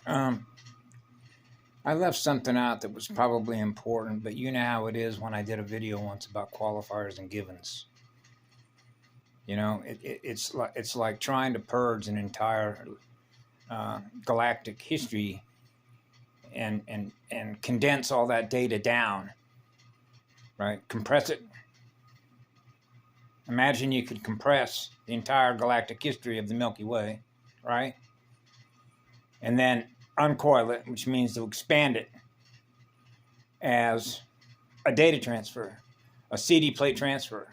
Um, I left something out that was probably important, but you know how it is when I did a video once about qualifiers and givens. You know, it's like trying to purge an entire galactic history and condense all that data down, right? Compress it. Imagine you could compress the entire galactic history of the Milky Way, right? And then uncoil it, which means to expand it as a data transfer, a CD plate transfer.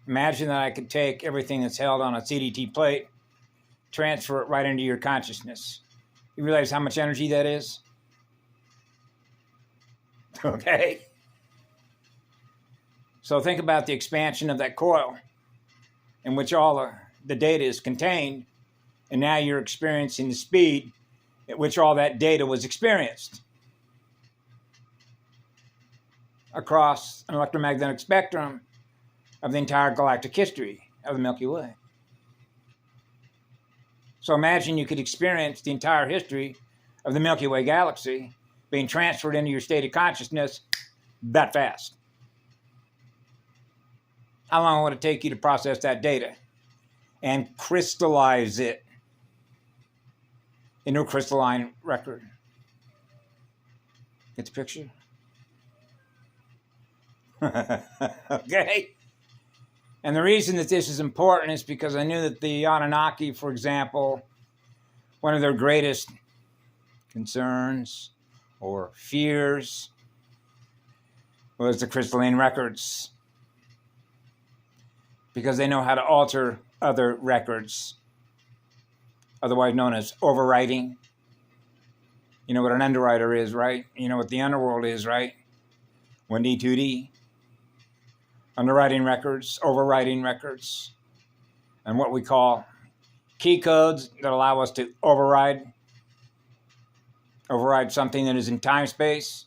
Imagine that I could take everything that's held on a CDT plate, transfer it right into your consciousness. You realize how much energy that is? Okay. So think about the expansion of that coil in which all the data is contained, and now you're experiencing the speed at which all that data was experienced across an electromagnetic spectrum of the entire galactic history of the Milky Way. So imagine you could experience the entire history of the Milky Way galaxy being transferred into your state of consciousness that fast. How long would it take you to process that data and crystallize it into a crystalline record? Get the picture? Okay. And the reason that this is important is because I knew that the Anunnaki, for example, one of their greatest concerns or fears was the crystalline records, because they know how to alter other records, otherwise known as overwriting. You know what an underwriter is, right? You know what the underworld is, right? 1D, 2D. Underwriting records, overwriting records, and what we call key codes that allow us to override something that is in time space,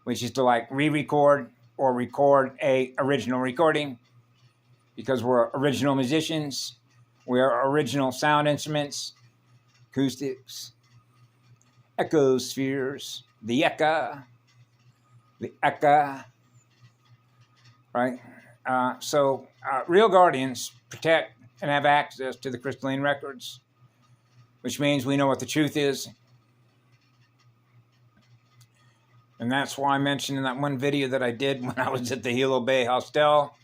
which is to like re-record or record a original recording, because we're original musicians, we are original sound instruments, acoustics, echospheres, the eka, right? So real guardians protect and have access to the crystalline records, which means we know what the truth is. And that's why I mentioned in that one video that I did when I was at the Hilo Bay Hostel,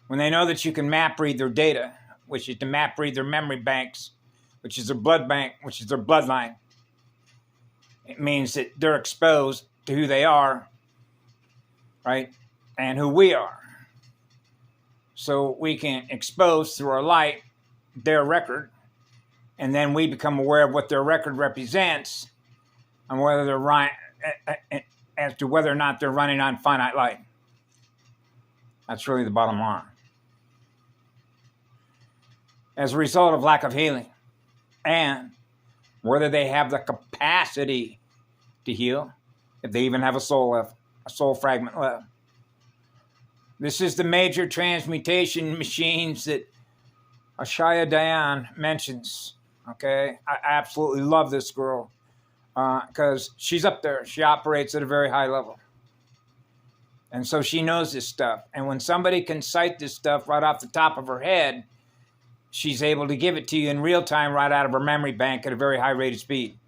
when they know that you can map read their data, which is to map read their memory banks, which is their blood bank, which is their bloodline. It means that they're exposed to who they are, right? And who we are. So we can expose through our light their record, and then we become aware of what their record represents and whether they're right, as to whether or not they're running on finite light. That's really the bottom line. As a result of lack of healing, and whether they have the capacity to heal, if they even have a soul left, a soul fragment left. This is the major transmutation machines that Ashaya Dayan mentions. Okay, I absolutely love this girl because she's up there. She operates at a very high level. And so she knows this stuff. And when somebody can cite this stuff right off the top of her head, she's able to give it to you in real time right out of her memory bank at a very high rate of speed.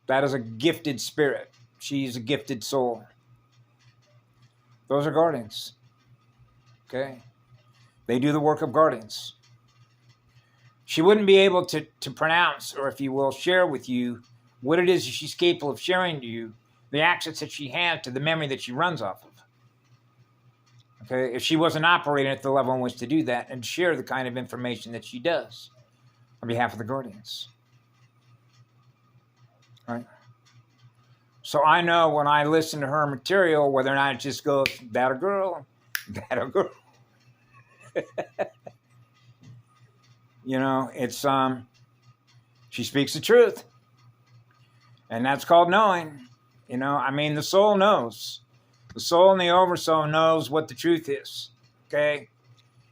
That is a gifted spirit. She's a gifted soul. Those are guardians. Okay? They do the work of guardians. She wouldn't be able to pronounce, or if you will, share with you what it is she's capable of sharing to you, the access that she has to the memory that she runs off of. Okay? If she wasn't operating at the level in which to do that and share the kind of information that she does on behalf of the guardians. Right? So I know when I listen to her material, whether or not it just goes, that a girl, that a girl. You know, it's, she speaks the truth. And that's called knowing. You know, I mean, the soul knows. The soul and the oversoul knows what the truth is. Okay?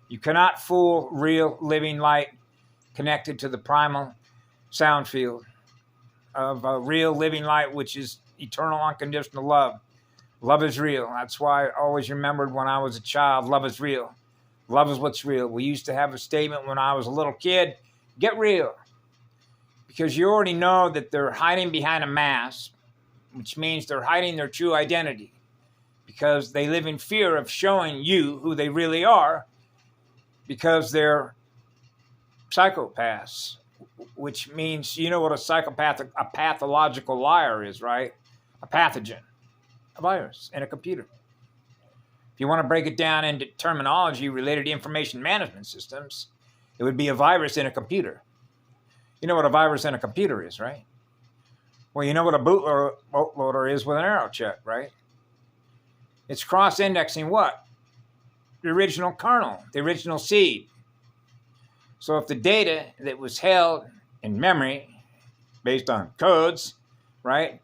You cannot fool real living light connected to the primal sound field of real living light, which is eternal unconditional love. Love is real. That's why I always remembered when I was a child, love is real. Love is what's real. We used to have a statement when I was a little kid, get real. Because you already know that they're hiding behind a mask, which means they're hiding their true identity. Because they live in fear of showing you who they really are, because they're psychopaths, which means, you know what a psychopath, a pathological liar is, right? A pathogen, a virus in a computer. If you want to break it down into terminology related to information management systems, it would be a virus in a computer. You know what a virus in a computer is, right? Well, you know what a bootloader is with an arrow check, right? It's cross-indexing what? The original kernel, the original seed. So if the data that was held in memory, based on codes, right,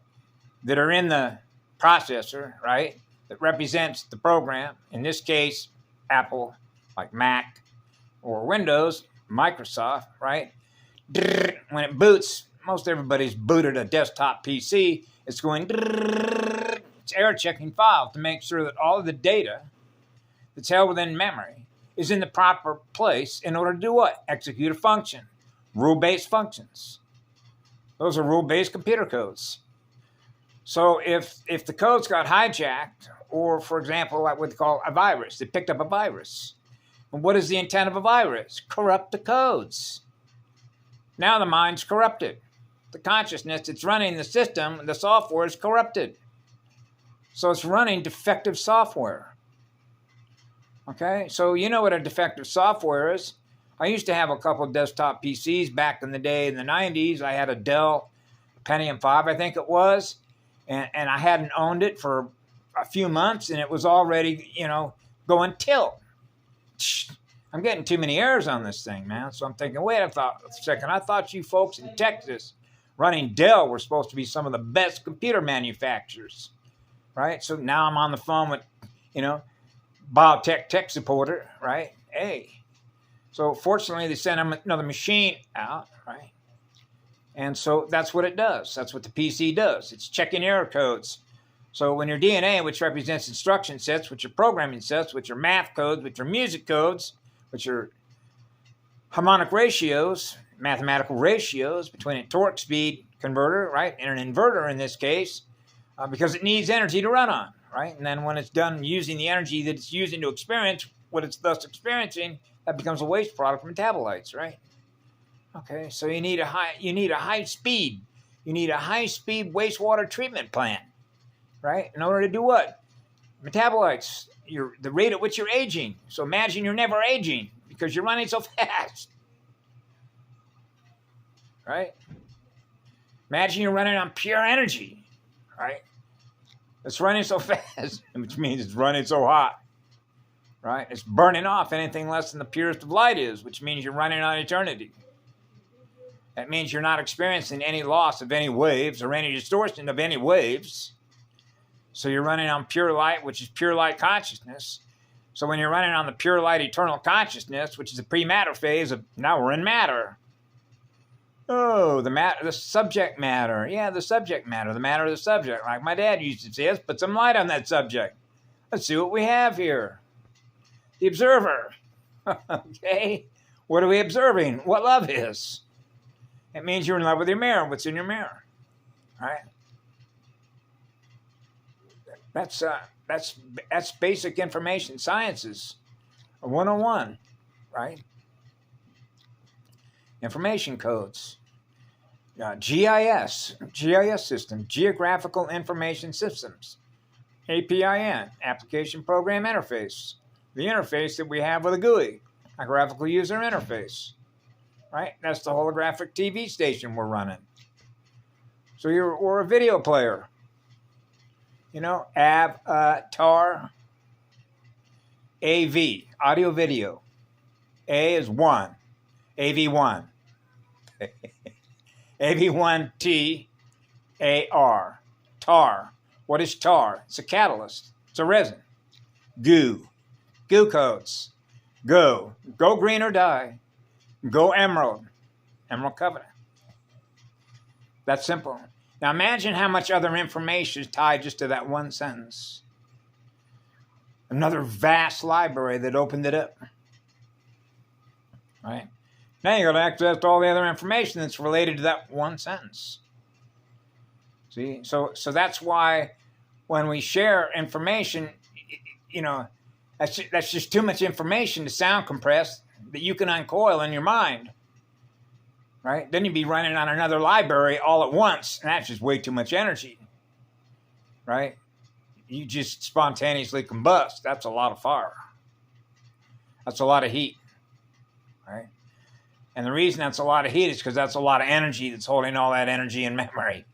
that are in the processor, right, that represents the program, in this case, Apple, like Mac, or Windows, Microsoft, right, when it boots, most everybody's booted a desktop PC, it's going, it's error checking files to make sure that all of the data that's held within memory is in the proper place in order to do what? Execute a function. Rule-based functions. Those are rule-based computer codes. So if the codes got hijacked, or for example, what we call a virus, they picked up a virus. And what is the intent of a virus? Corrupt the codes. Now the mind's corrupted. The consciousness that's running the system, the software is corrupted. So it's running defective software. Okay, so you know what a defective software is. I used to have a couple of desktop PCs back in the day in the 90s. I had a Dell Pentium 5, I think it was, and I hadn't owned it for a few months, and it was already, going tilt. I'm getting too many errors on this thing, man. So I'm thinking, wait a second. I thought you folks in Texas running Dell were supposed to be some of the best computer manufacturers, right? So now I'm on the phone with, biotech tech supporter, right? Hey. So fortunately, they sent another machine out, right? And so that's what it does. That's what the PC does. It's checking error codes. So when your DNA, which represents instruction sets, which are programming sets, which are math codes, which are music codes, which are harmonic ratios, mathematical ratios between a torque speed converter, right, and an inverter in this case, because it needs energy to run on, right? And then when it's done using the energy that it's using to experience what it's thus experiencing, that becomes a waste product from metabolites, right? Okay, so you need a high speed wastewater treatment plant, right? In order to do what? Metabolites, the rate at which you're aging. So imagine you're never aging because you're running so fast, right? Imagine you're running on pure energy, right? It's running so fast, which means it's running so hot, right? It's burning off anything less than the purest of light is, which means you're running on eternity. That means you're not experiencing any loss of any waves or any distortion of any waves. So you're running on pure light, which is pure light consciousness. So when you're running on the pure light eternal consciousness, which is the pre-matter phase of now we're in matter. Oh, the subject matter. Yeah, the subject matter, the matter of the subject. Like my dad used to say, let's put some light on that subject. Let's see what we have here. The observer. Okay. What are we observing? What love is. It means you're in love with your mirror. What's in your mirror? All right. That's basic information sciences, 101, right? Information codes, GIS system, Geographical Information Systems, APIN, Application Program Interface, the interface that we have with a GUI, a graphical user interface, right? That's the holographic TV station we're running. So we're a video player. Avatar, AV, audio video. A is 1, AV1. AV1T, AR, tar. What is tar? It's a catalyst. It's a resin. Goo codes. Go green or die. Go emerald. Emerald Covenant. That's simple. Now imagine how much other information is tied just to that one sentence. Another vast library that opened it up. Right? Now you got access to all the other information that's related to that one sentence. See? So that's why when we share information, you know, that's just too much information to sound compressed that you can uncoil in your mind. Right? Then you'd be running on another library all at once, and that's just way too much energy. Right? You just spontaneously combust. That's a lot of fire. That's a lot of heat. Right? And the reason that's a lot of heat is because that's a lot of energy that's holding all that energy in memory.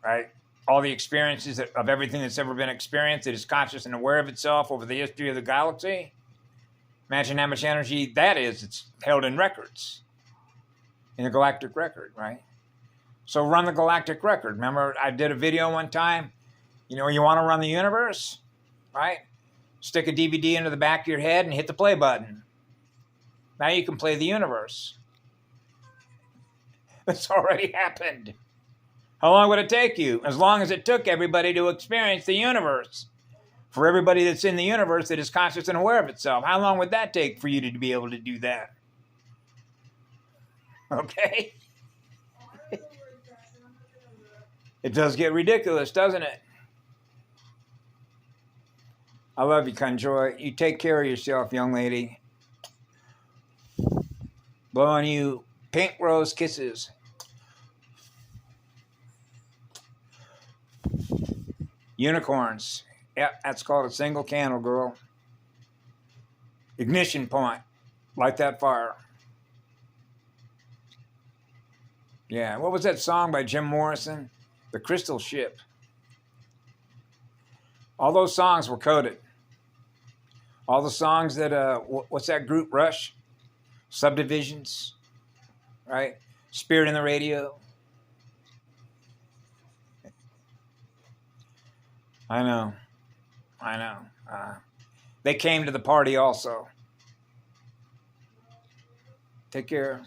Right? All the experiences of everything that's ever been experienced that is conscious and aware of itself over the history of the galaxy. Imagine how much energy that is. It's held in records. In the galactic record, right? So run the galactic record. Remember, I did a video one time. You know, you want to run the universe, right? Stick a DVD into the back of your head and hit the play button. Now you can play the universe. It's already happened. How long would it take you? As long as it took everybody to experience the universe. For everybody that's in the universe that is conscious and aware of itself. How long would that take for you to be able to do that? Okay? It does get ridiculous, doesn't it? I love you, Conjoy. You take care of yourself, young lady. Blowing you pink rose kisses. Unicorns. Yeah, that's called a single candle, girl. Ignition point. Light that fire. Yeah, what was that song by Jim Morrison? The Crystal Ship. All those songs were coded. All the songs that, what's that group, Rush? Subdivisions, right? Spirit in the Radio. I know. They came to the party also. Take care.